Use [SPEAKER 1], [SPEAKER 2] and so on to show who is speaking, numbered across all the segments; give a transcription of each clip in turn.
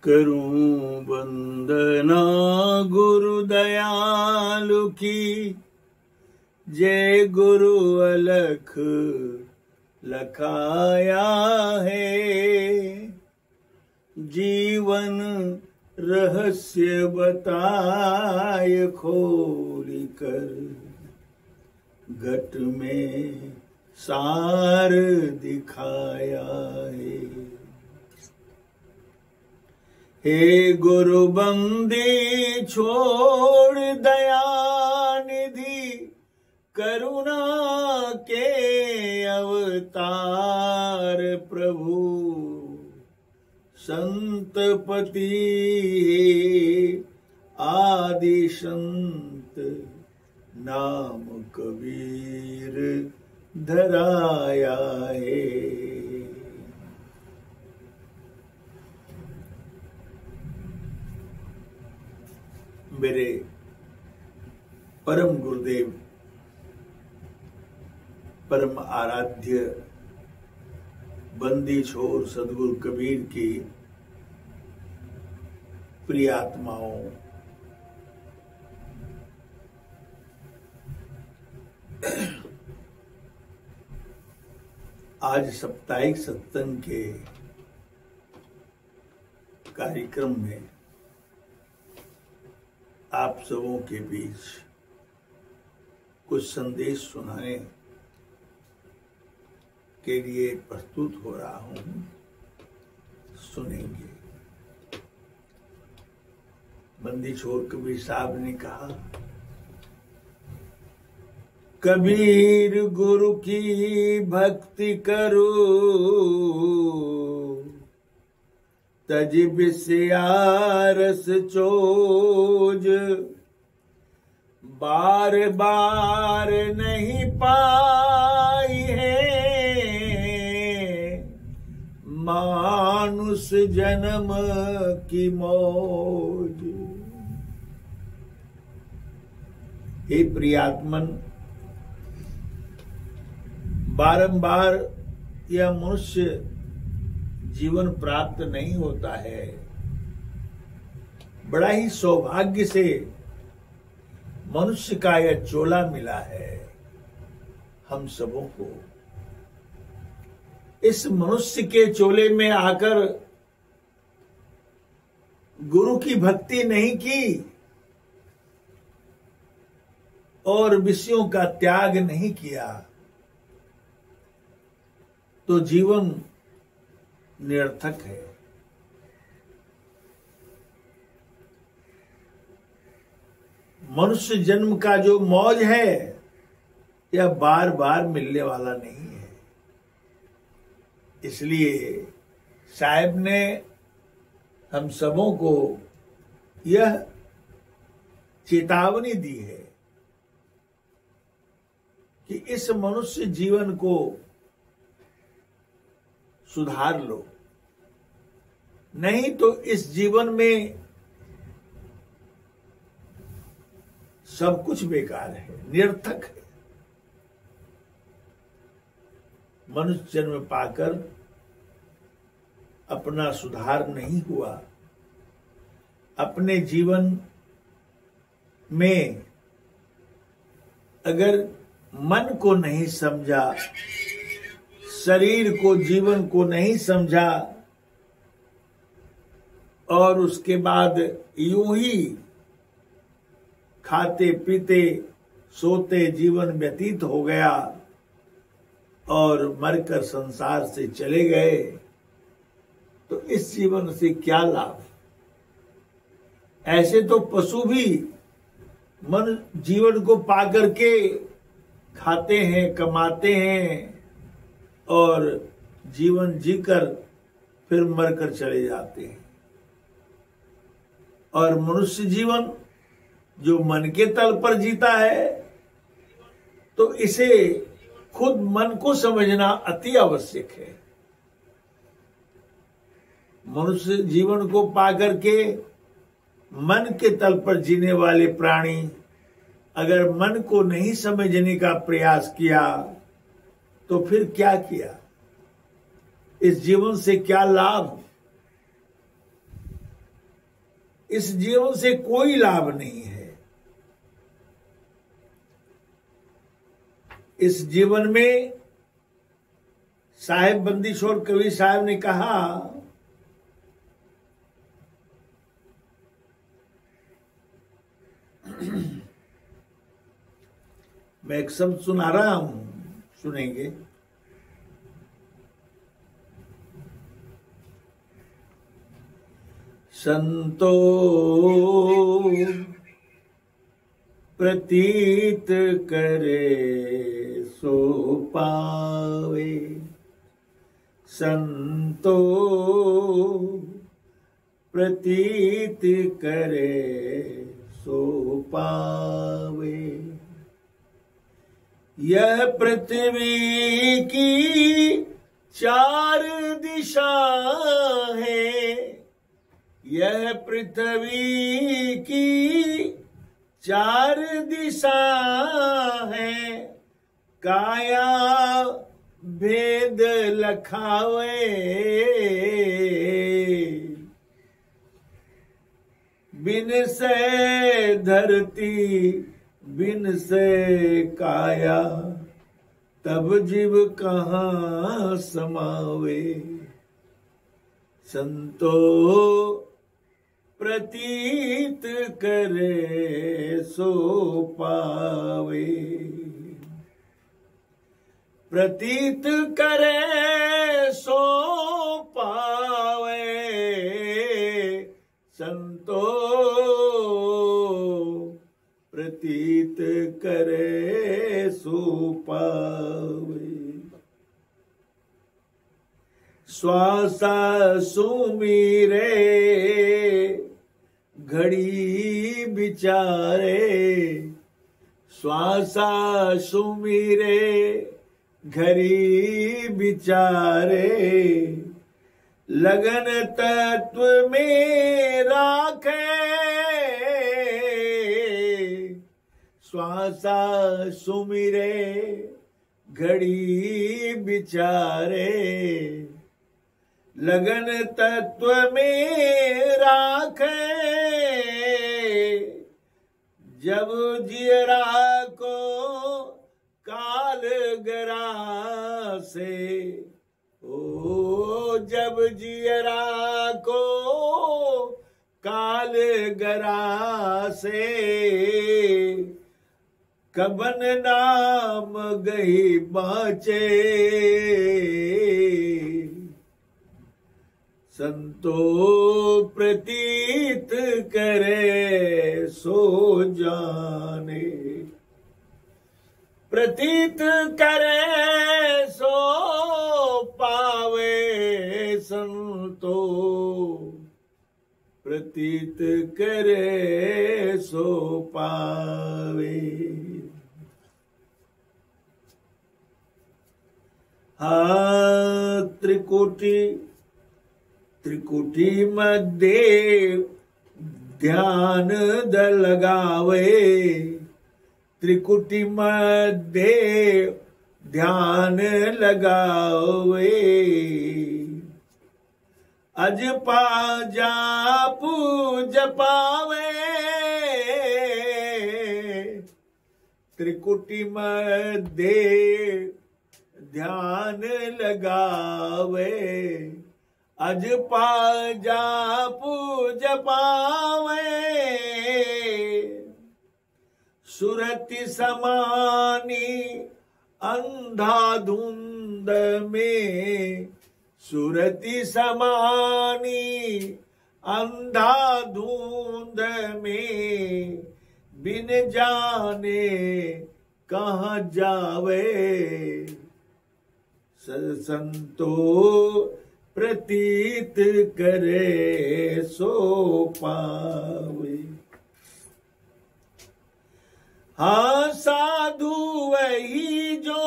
[SPEAKER 1] करूं वंदना गुरु दयालु की, जय गुरु अलख लखाया है। जीवन रहस्य बताए खोल कर, घट में सार दिखाया है। हे गुरु बंदी छोड़ दया निधि, करुणा के अवतार प्रभु संतपति आदि संत, नाम कबीर धराया है। मेरे परम गुरुदेव, परम आराध्य बंदी छोर सदगुरु कबीर की प्रिय आत्माओं, आज साप्ताहिक सत्संग के कार्यक्रम में आप सबों के बीच कुछ संदेश सुनाने के लिए प्रस्तुत हो रहा हूं। सुनेंगे। बंदी छोर कबीर साहब ने कहा, कबीर गुरु की भक्ति करो, तज बिस्यारस चोज, बार बार नहीं पाई है मानुष जन्म की मौज। हे प्रियात्मन, बारंबार यह मनुष्य जीवन प्राप्त नहीं होता है। बड़ा ही सौभाग्य से मनुष्य का यह चोला मिला है हम सबों को। इस मनुष्य के चोले में आकर गुरु की भक्ति नहीं की और विषयों का त्याग नहीं किया तो जीवन निरर्थक है। मनुष्य जन्म का जो मौज है यह बार बार मिलने वाला नहीं है। इसलिए साहब ने हम सबों को यह चेतावनी दी है कि इस मनुष्य जीवन को सुधार लो, नहीं तो इस जीवन में सब कुछ बेकार है, निरर्थक है। मनुष्य जन्म पाकर अपना सुधार नहीं हुआ, अपने जीवन में अगर मन को नहीं समझा, शरीर को, जीवन को नहीं समझा और उसके बाद यूं ही खाते पीते सोते जीवन व्यतीत हो गया और मरकर संसार से चले गए, तो इस जीवन से क्या लाभ। ऐसे तो पशु भी मन जीवन को पाकर के खाते हैं, कमाते हैं और जीवन जीकर फिर मरकर चले जाते हैं। और मनुष्य जीवन जो मन के तल पर जीता है, तो इसे खुद मन को समझना अति आवश्यक है। मनुष्य जीवन को पाकर के मन के तल पर जीने वाले प्राणी अगर मन को नहीं समझने का प्रयास किया तो फिर क्या किया, इस जीवन से क्या लाभ। इस जीवन से कोई लाभ नहीं है। इस जीवन में साहेब बंदीशोर कवि साहब ने कहा, मैं एक शब्द सुना रहा हूं, सुनेंगे। संतो प्रतीत करे सो पावे, संतो प्रतीत करे सो पावे। यह पृथ्वी की चार दिशा है, यह पृथ्वी की चार दिशा है, काया भेद लखावे। बिन से धरती बिन से काया, तब जीव कहाँ समावे। संतो प्रतीत करे सो पावे, प्रतीत करे सो पावे। संतो प्रतीत करे सो पावे। श्वासा सुमीरे घड़ी बिचारे, श्वासा सुमीरे घड़ी बिचारे। लगन तत्व में राखे, श्वासा सुमिरे घड़ी बिचारे। लगन तत्व में राखे, जब जियरा को काल गरा से, ओ जब जियरा को काल गरा से। कबन नाम गई बाचे, संतो प्रतीत करे सो जाने, प्रतीत करे सो पावे। संतो प्रतीत करे सो पावे। हा त्रिकुटी त्रिकुटी मध्ये ध्यान द लगावे, त्रिकुटी मध्ये ध्यान लगावे। अजपा जापू जपावे, त्रिकुटी मध्ये ध्यान लगावे। अजपा जापू जपावे, सुरति समानी अंधाधुंध में, सुरति समानी अंधाधुंध में। बिन जाने कहाँ जावे, संतो प्रतीत करे सो पावे। हाँ साधु वही जो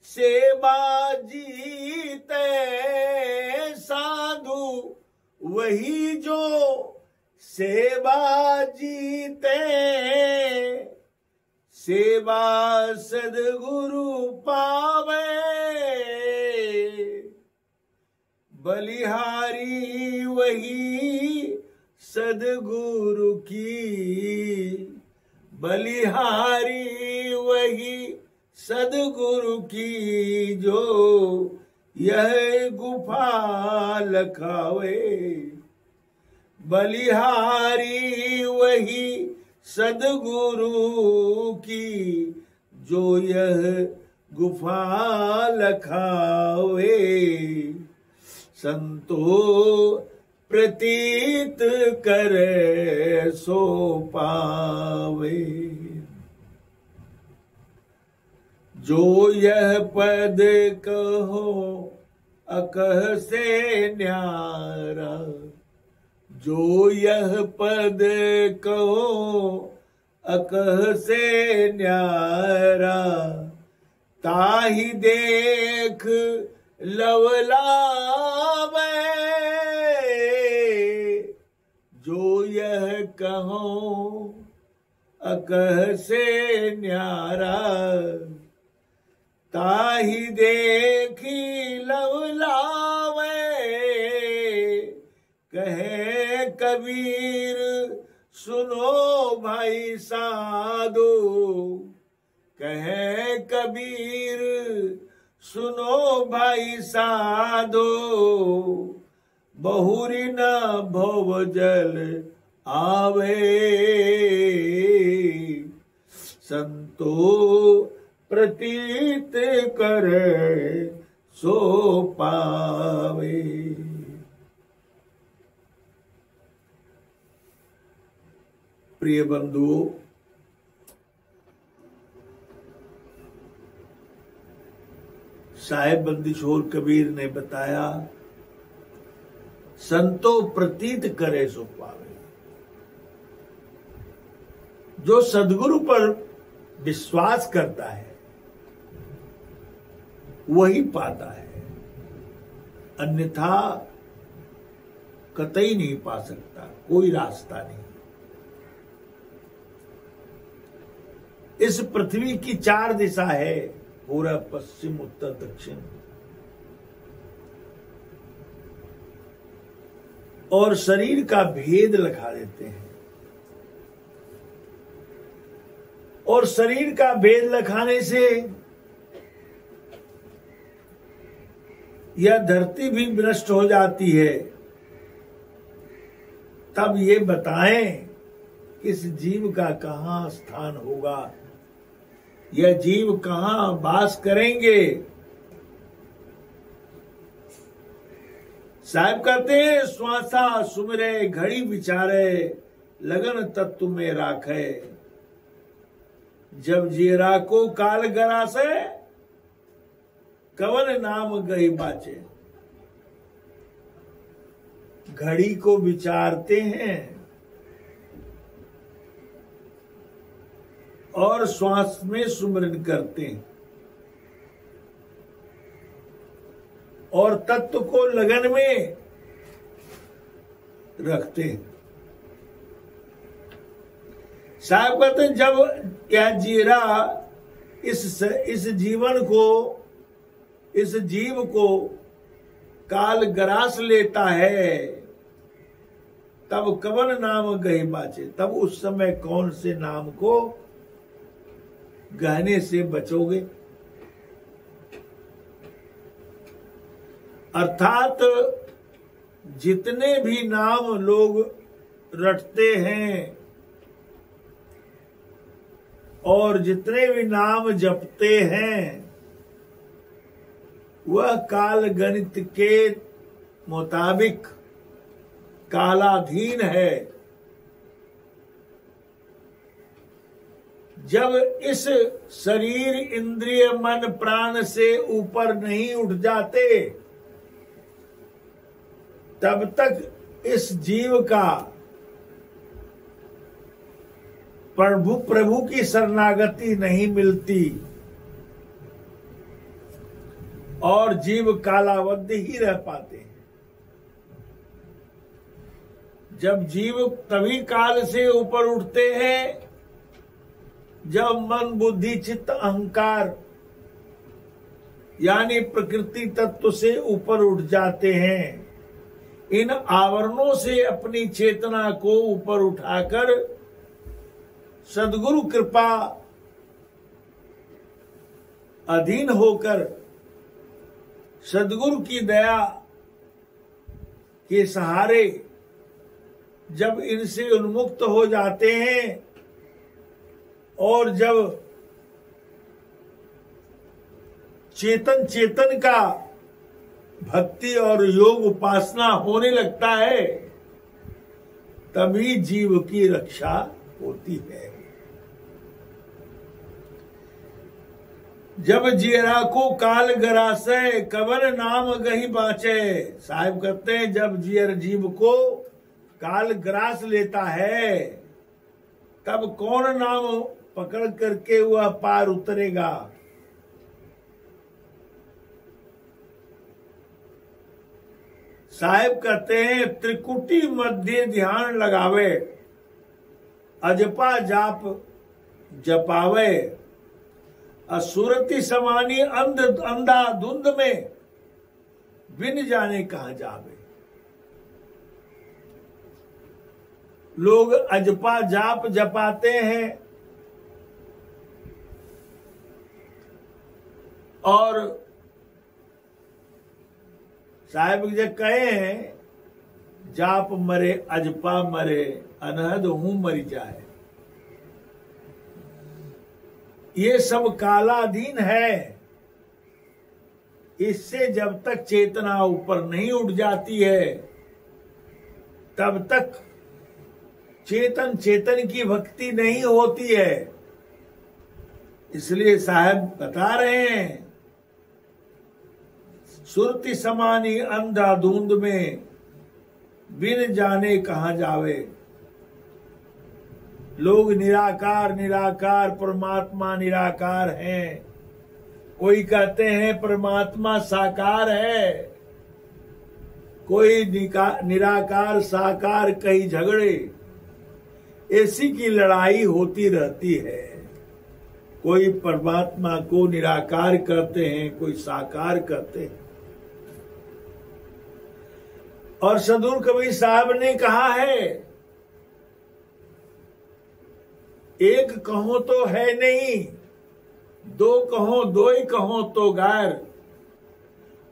[SPEAKER 1] सेवा जीते, साधु वही जो सेवा जीते। सेवा सद्गुरु पावे, बलिहारी वही सदगुरु की, बलिहारी वही सदगुरु की, जो यह गुफा लखावे। बलिहारी वही सदगुरु की, जो यह गुफा लखावे। संतो प्रतीत करे सो पावे। जो यह पद कहो अकह से न्यारा, जो यह पद कहो अकह से न्यारा, ताहि देख लवलावे। जो यह कहो अकह से न्यारा, ताहि देखी लवलावे। कहे कबीर सुनो भाई साधो, कहे कबीर सुनो भाई साधो, बहुरी न भव जल आवे। संतो प्रतीत करे सो पावे। प्रिय बंधुओं, साहेब बंदिशोर कबीर ने बताया, संतो प्रतीत करे सो पावे। जो सदगुरु पर विश्वास करता है वही पाता है, अन्यथा कतई नहीं पा सकता, कोई रास्ता नहीं। इस पृथ्वी की 4 दिशा है, पूरब, पश्चिम, उत्तर, दक्षिण। और शरीर का भेद लगा देते हैं। और शरीर का भेद लखाने से यह धरती भी नष्ट हो जाती है। तब ये बताएं किस जीव का कहां स्थान होगा, यह जीव कहां वास करेंगे। साहब कहते हैं, श्वासा सुमरे घड़ी विचारे, लगन तत्व में राखे। जब जीरा को काल गरासे, कवन नाम गई बाचे। घड़ी को विचारते हैं और श्वास में सुमरन करते हैं और तत्व को लगन में रखते हैं। साहब कहते हैं, जब यह जीरा इस जीवन को, इस जीव को काल ग्रास लेता है, तब कवन नाम गए बाचे। तब उस समय कौन से नाम को गहने से बचोगे। अर्थात जितने भी नाम लोग रटते हैं और जितने भी नाम जपते हैं, वह काल गणित के मुताबिक कालाधीन है। जब इस शरीर, इंद्रिय, मन, प्राण से ऊपर नहीं उठ जाते, तब तक इस जीव का प्रभु की शरणागति नहीं मिलती और जीव कालावद्ध ही रह पाते हैं। जब जीव तभी काल से ऊपर उठते हैं जब मन, बुद्धि, चित्त, अहंकार यानी प्रकृति तत्व से ऊपर उठ जाते हैं। इन आवरणों से अपनी चेतना को ऊपर उठाकर सद्गुरु कृपा अधीन होकर सद्गुरु की दया के सहारे जब इनसे उन्मुक्त हो जाते हैं और जब चेतन चेतन का भक्ति और योग उपासना होने लगता है, तभी जीव की रक्षा होती है। जब जीरा को काल गरासे कवन नाम गही बाँचे। साहिब कहते हैं जब जीव को काल ग्रास लेता है तब कौन नाम पकड़ करके वह पार उतरेगा। साहिब कहते हैं त्रिकुटी मध्य ध्यान लगावे, अजपा जाप जपावे, असुरति समानी अंधा धुंध में बिन जाने कहा जावे। लोग अजपा जाप जपाते हैं और साहिब जो कहे हैं जाप मरे अजपा मरे अनहद हूं मर जाए। ये सब कालाधीन है। इससे जब तक चेतना ऊपर नहीं उठ जाती है तब तक चेतन चेतन की भक्ति नहीं होती है। इसलिए साहब बता रहे हैं सुरति समानी अंधा धुंध में बिन जाने कहां जावे। लोग निराकार निराकार परमात्मा निराकार हैं, कोई कहते हैं परमात्मा साकार है, कोई निराकार साकार कई झगड़े, ऐसी की लड़ाई होती रहती है। कोई परमात्मा को निराकार कहते हैं, कोई साकार कहते हैं। और सदगुरु कबीर साहब ने कहा है एक कहो तो है नहीं, दो कहो दो ही कहो तो गैर,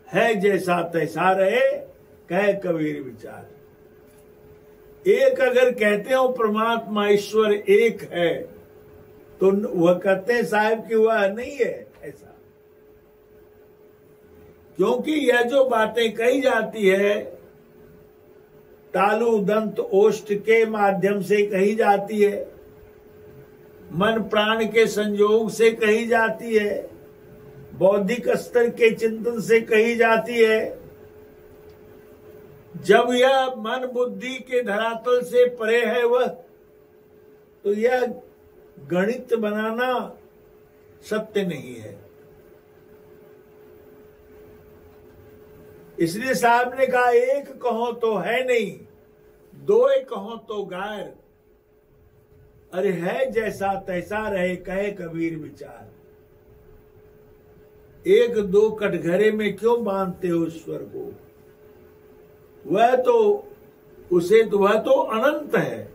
[SPEAKER 1] है जैसा तैसा रहे कह कबीर विचार। एक अगर कहते हो परमात्मा ईश्वर एक है तो वह कहते हैं साहब कि वह नहीं है ऐसा। क्योंकि यह जो बातें कही जाती है तालु दंत ओष्ठ के माध्यम से कही जाती है, मन प्राण के संयोग से कही जाती है, बौद्धिक स्तर के चिंतन से कही जाती है। जब यह मन बुद्धि के धरातल से परे है वह, तो यह गणित बनाना सत्य नहीं है। इसलिए साहब ने कहा एक कहो तो है नहीं, दो कहो तो गैर, अरे है जैसा तैसा रहे कहे कबीर विचार। एक दो कटघरे में क्यों बांधते हो ईश्वर को, वह तो उसे तो वह तो अनंत है।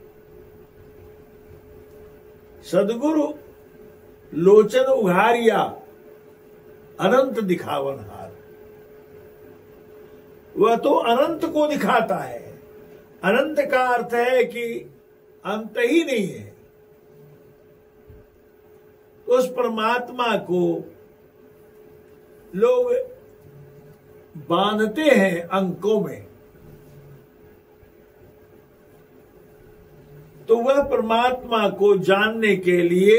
[SPEAKER 1] सदगुरु लोचन उघारिया अनंत दिखावन हार, वह तो अनंत को दिखाता है। अनंत का अर्थ है कि अंत ही नहीं है। उस परमात्मा को लोग बांधते हैं अंकों में, तो वह परमात्मा को जानने के लिए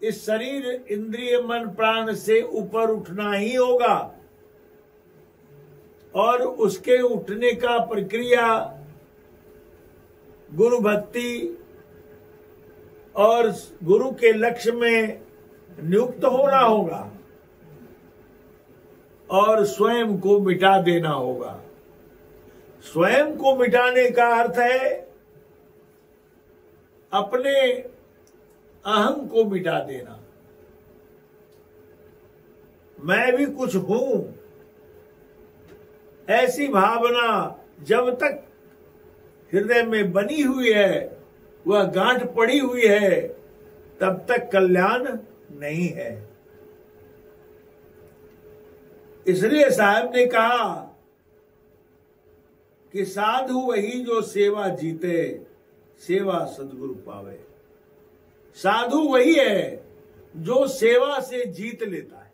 [SPEAKER 1] इस शरीर इंद्रिय मन प्राण से ऊपर उठना ही होगा। और उसके उठने का प्रक्रिया गुरु भक्ति और गुरु के लक्ष्य में नियुक्त होना होगा और स्वयं को मिटा देना होगा। स्वयं को मिटाने का अर्थ है अपने अहं को मिटा देना। मैं भी कुछ हूं ऐसी भावना जब तक हृदय में बनी हुई है, वह गांठ पड़ी हुई है, तब तक कल्याण नहीं है। इसलिए साहब ने कहा कि साधु वही जो सेवा जीते, सेवा सदगुरु पावे। साधु वही है जो सेवा से जीत लेता है।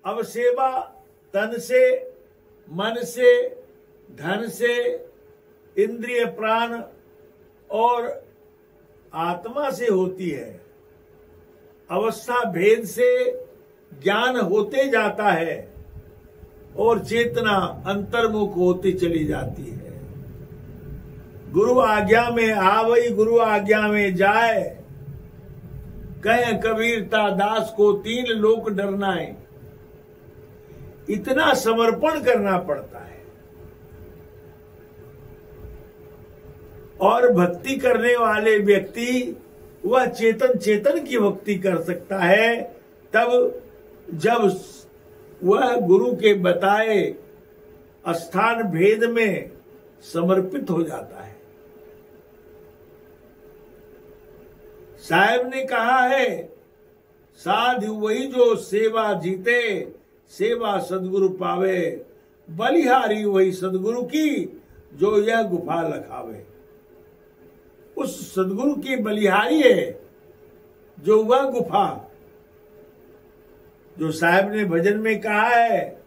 [SPEAKER 1] अब सेवा तन से, मन से, धन से, इंद्रिय प्राण और आत्मा से होती है। अवस्था भेद से ज्ञान होते जाता है और चेतना अंतर्मुख होती चली जाती है। गुरु आज्ञा में आवई, गुरु आज्ञा में जाए, कहे कबीरता दास को तीन लोक डरनाए। इतना समर्पण करना पड़ता है। और भक्ति करने वाले व्यक्ति वह चेतन चेतन की भक्ति कर सकता है तब जब वह गुरु के बताए स्थान भेद में समर्पित हो जाता है। साहब ने कहा है, साधु वही जो सेवा जीते, सेवा सदगुरु पावे। बलिहारी वही सदगुरु की जो यह गुफा लखावे। उस सदगुरु की बलिहारी है जो वह गुफा, जो साहब ने भजन में कहा है,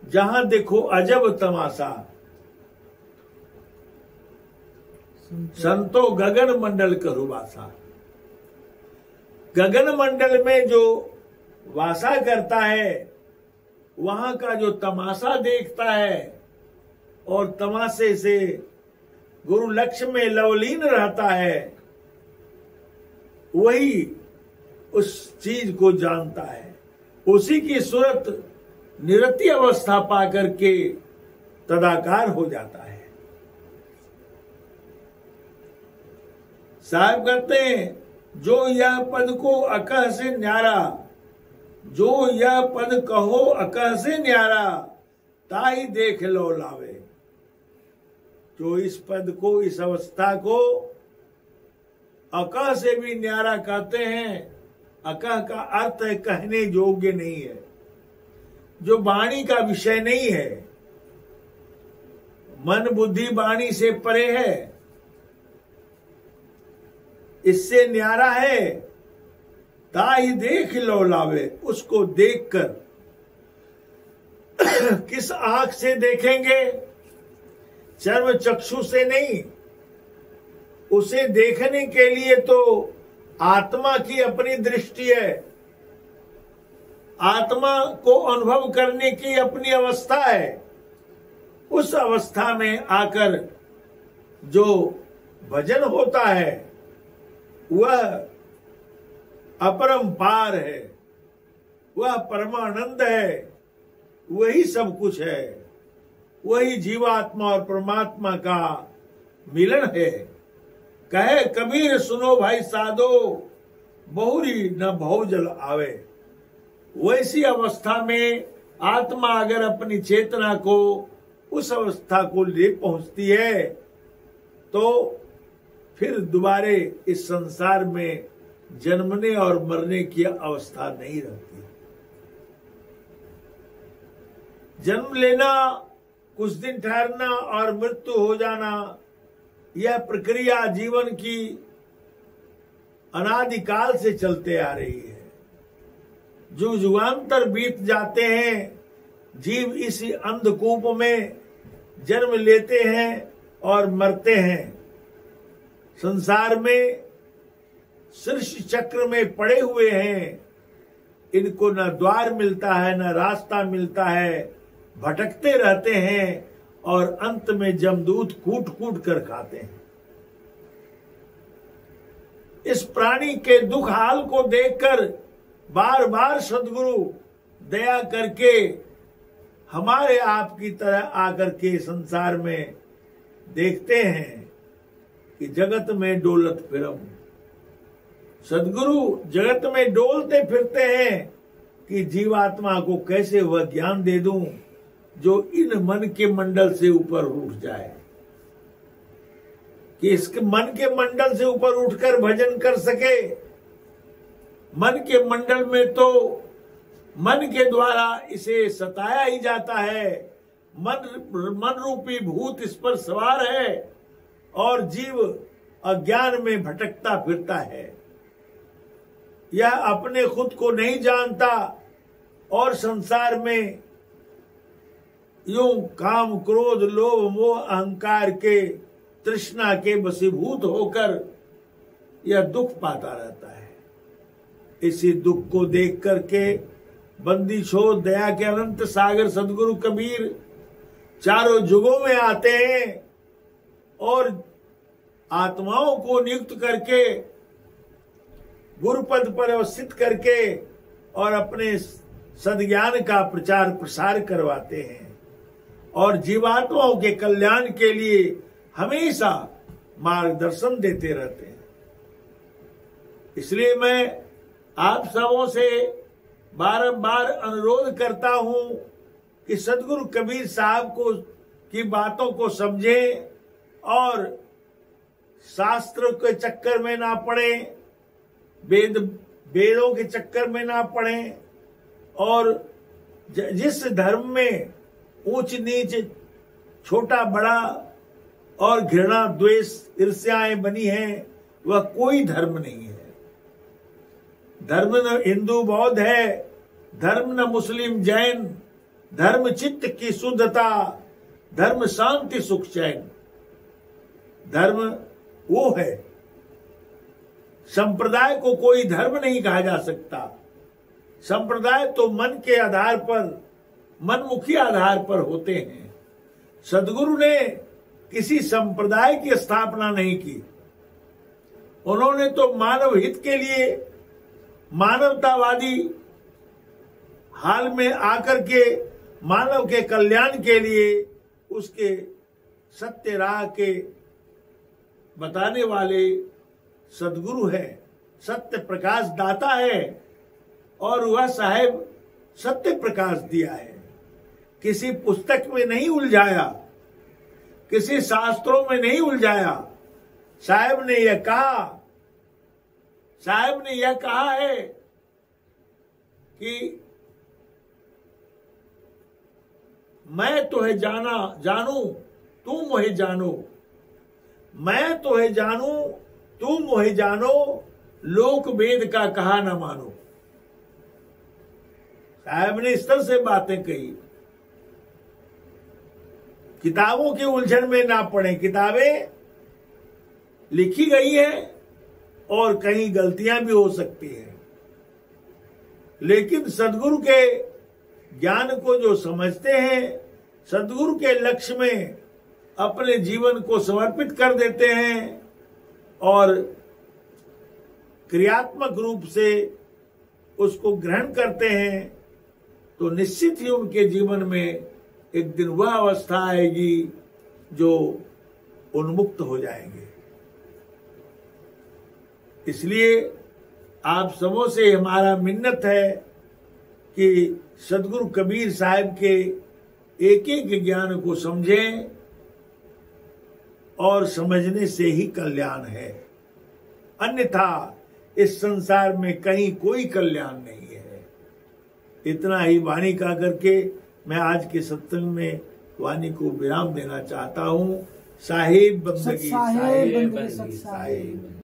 [SPEAKER 1] जहां देखो अजब तमाशा, संतो गगन मंडल करो वासा। गगन मंडल में जो वासा करता है, वहां का जो तमाशा देखता है और तमाशे से गुरु लक्ष्य में लवलीन रहता है, वही उस चीज को जानता है। उसी की सूरत निरति अवस्था पाकर के तदाकार हो जाता है। साहब कहते हैं, जो यह पद को अकह से न्यारा, जो यह पद कहो अकह से न्यारा, ताही देख लो लावे। जो इस पद को, इस अवस्था को अकह से भी न्यारा कहते हैं। अकह का अर्थ है कहने योग्य नहीं है, जो वाणी का विषय नहीं है, मन बुद्धि वाणी से परे है, इससे न्यारा है। ताही देख लो लावे, उसको देखकर किस आंख से देखेंगे? चर्म चक्षु से नहीं। उसे देखने के लिए तो आत्मा की अपनी दृष्टि है, आत्मा को अनुभव करने की अपनी अवस्था है। उस अवस्था में आकर जो भजन होता है वह अपरंपार है, वह परमानंद है, वही सब कुछ है, वही जीवात्मा और परमात्मा का मिलन है। कहे कबीर सुनो भाई साधो, बहुरी न बहुजल आवे। वैसी अवस्था में आत्मा अगर अपनी चेतना को, उस अवस्था को ले पहुंचती है तो फिर दोबारे इस संसार में जन्मने और मरने की अवस्था नहीं रहती। जन्म लेना, कुछ दिन ठहरना और मृत्यु हो जाना, यह प्रक्रिया जीवन की अनादिकाल से चलते आ रही है। जो युगांतर बीत जाते हैं, जीव इसी अंधकूप में जन्म लेते हैं और मरते हैं। संसार में सृष्टि चक्र में पड़े हुए हैं, इनको न द्वार मिलता है न रास्ता मिलता है, भटकते रहते हैं और अंत में जमदूत कूट कूट कर खाते हैं। इस प्राणी के दुख हाल को देखकर बार बार सद्गुरु दया करके हमारे आप की तरह आकर के संसार में देखते हैं कि जगत में डोलत फिरम। सद्गुरु जगत में डोलते फिरते हैं कि जीवात्मा को कैसे वह ज्ञान दे दूं, जो इन मन के मंडल से ऊपर उठ जाए, कि इसके मन के मंडल से ऊपर उठकर भजन कर सके। मन के मंडल में तो मन के द्वारा इसे सताया ही जाता है। मन रूपी भूत इस पर सवार है और जीव अज्ञान में भटकता फिरता है। यह अपने खुद को नहीं जानता और संसार में यूं काम, क्रोध, लोभ, मोह, अहंकार के तृष्णा के वशीभूत होकर यह दुख पाता रहता है। इसी दुख को देख करके बंदी छोड़ दया के अनंत सागर सदगुरु कबीर चारों युगों में आते हैं और आत्माओं को नियुक्त करके गुरुपद पर अवस्थित करके और अपने सद्ज्ञान का प्रचार प्रसार करवाते हैं और जीवात्माओं के कल्याण के लिए हमेशा मार्गदर्शन देते रहते हैं। इसलिए मैं आप सबों से बारंबार अनुरोध करता हूं कि सदगुरु कबीर साहब की बातों को समझें और शास्त्र के चक्कर में ना पड़े, वेदों के चक्कर में ना पड़े और जिस धर्म में ऊंच नीच, छोटा बड़ा और घृणा, द्वेष, ईर्ष्याएं बनी हैं, वह कोई धर्म नहीं है। धर्म न हिंदू बौद्ध है, धर्म न मुस्लिम जैन, धर्म चित्त की शुद्धता, धर्म शांति सुख चैन। धर्म वो है, संप्रदाय को कोई धर्म नहीं कहा जा सकता। संप्रदाय तो मन के आधार पर, मनमुखी आधार पर होते हैं। सदगुरु ने किसी संप्रदाय की स्थापना नहीं की। उन्होंने तो मानव हित के लिए, मानवतावादी हाल में आकर के मानव के कल्याण के लिए उसके सत्य राह के बताने वाले सदगुरु है, सत्य प्रकाश दाता है और वह साहेब सत्य प्रकाश दिया है। किसी पुस्तक में नहीं उलझाया, किसी शास्त्रों में नहीं उलझाया। साहेब ने यह कहा, साहेब ने यह कहा है कि मैं तुम्हें जानू तुम मोहे जानो, मैं तुम्हें जानू तुम मोहे जानो, लोक वेद का कहा न मानो। साहब ने इस तरह से बातें कही। किताबों के उलझन में ना पड़े। किताबें लिखी गई हैं और कहीं गलतियां भी हो सकती हैं, लेकिन सदगुरु के ज्ञान को जो समझते हैं, सदगुरु के लक्ष्य में अपने जीवन को समर्पित कर देते हैं और क्रियात्मक रूप से उसको ग्रहण करते हैं, तो निश्चित ही उनके जीवन में एक दिन वह अवस्था आएगी जो उन्मुक्त हो जाएंगे। इसलिए आप सबों से हमारा मिन्नत है कि सदगुरु कबीर साहब के एक एक ज्ञान को समझें और समझने से ही कल्याण है, अन्यथा इस संसार में कहीं कोई कल्याण नहीं है। इतना ही वाणी का करके मैं आज के सत्संग में वाणी को विराम देना चाहता हूँ। साहिब बंदगी, साहिब बंदगी, साहिब।